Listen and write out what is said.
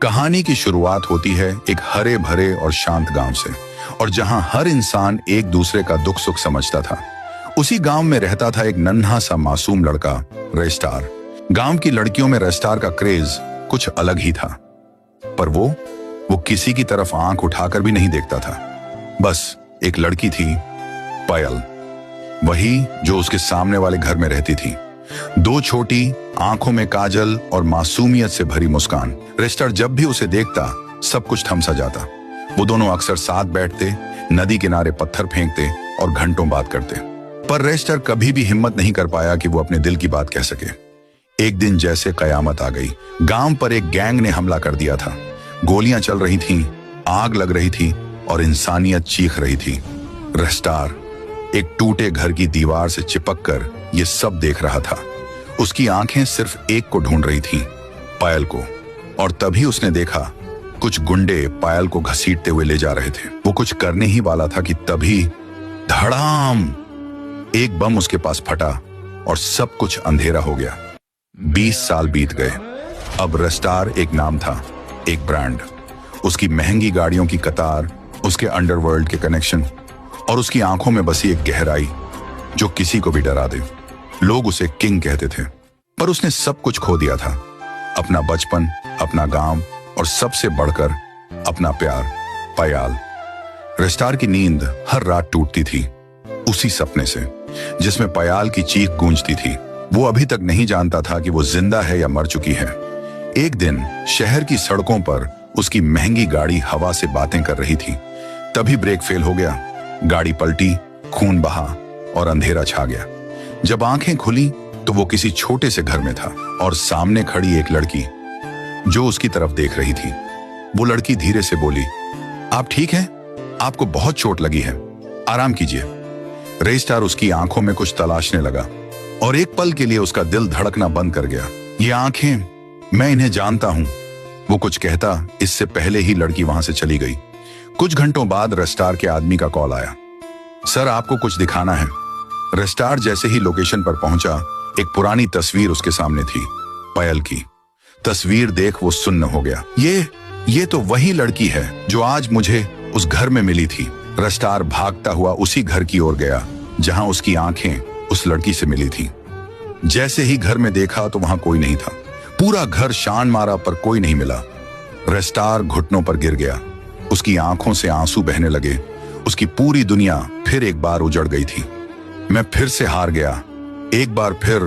कहानी की शुरुआत होती है एक हरे भरे और शांत गांव से, और जहां हर इंसान एक दूसरे का दुख सुख समझता था। उसी गांव में रहता था एक नन्हा सा मासूम लड़का, रेस्टार। गांव की लड़कियों में रेस्टार का क्रेज कुछ अलग ही था, पर वो किसी की तरफ आंख उठाकर भी नहीं देखता था। बस एक लड़की थी, पायल, वही जो उसके सामने वाले घर में रहती थी। दो छोटी आंखों में काजल और मासूमियत से भरी मुस्कान। रेस्टार जब भी उसे देखता सब कुछ थम सा जाता। वो दोनों अक्सर साथ बैठते, नदी किनारे पत्थर फेंकते और घंटों बात करते। पर रेस्टार कभी भी हिम्मत नहीं कर पाया कि वो अपने दिल की बात कह सके। एक दिन जैसे कयामत आ गई। गांव पर एक गैंग ने हमला कर दिया था। गोलियां चल रही थीं, आग लग रही थी और इंसानियत चीख रही थी। रेस्टार एक टूटे घर की दीवार से चिपककर ये सब देख रहा था। उसकी आंखें सिर्फ एक को ढूंढ रही थीं, पायल को। और तभी उसने देखा कुछ गुंडे पायल को घसीटते हुए ले जा रहे थे। वो कुछ करने ही वाला था कि तभी धड़ाम, एक बम उसके पास फटा और सब कुछ अंधेरा हो गया। 20 साल बीत गए। अब रेस्टार एक नाम था, एक ब्रांड। उसकी महंगी गाड़ियों की कतार, उसके अंडरवर्ल्ड के कनेक्शन और उसकी आंखों में बसी एक गहराई जो किसी को भी डरा दे। लोग उसे किंग कहते थे, पर उसने सब कुछ खो दिया था। अपना बचपन, अपना गांव और सबसे बढ़कर अपना प्यार, पायल। रेस्टार की नींद हर रात टूटती थी उसी सपने से जिसमें पायल की चीख गूंजती थी। वो अभी तक नहीं जानता था कि वो जिंदा है या मर चुकी है। एक दिन शहर की सड़कों पर उसकी महंगी गाड़ी हवा से बातें कर रही थी। तभी ब्रेक फेल हो गया। गाड़ी पलटी, खून बहा और अंधेरा छा गया। जब आंखें खुली तो वो किसी छोटे से घर में था और सामने खड़ी एक लड़की जो उसकी तरफ देख रही थी। वो लड़की धीरे से बोली, आप ठीक हैं? आपको बहुत चोट लगी है, आराम कीजिए। रेस्टार उसकी आंखों में कुछ तलाशने लगा और एक पल के लिए उसका दिल धड़कना बंद कर गया। ये आंखें, मैं इन्हें जानता हूं, वो कुछ कहता इससे पहले ही लड़की वहां से चली गई। कुछ घंटों बाद रेस्टार के आदमी का कॉल आया, सर आपको कुछ दिखाना है। रेस्टार जैसे ही लोकेशन पर पहुंचा, एक पुरानी तस्वीर उसके सामने थी, पायल की। तस्वीर देख वो सुन्न हो गया। ये तो वही लड़की है जो आज मुझे उस घर में मिली थी। रेस्टार भागता हुआ उसी घर की ओर गया जहां उसकी आंखें उस लड़की से मिली थी। जैसे ही घर में देखा तो वहां कोई नहीं था। पूरा घर शान मारा पर कोई नहीं मिला। रेस्टार घुटनों पर गिर गया। उसकी आंखों से आंसू बहने लगे। उसकी पूरी दुनिया फिर एक बार उजड़ गई थी। मैं फिर से हार गया। एक बार फिर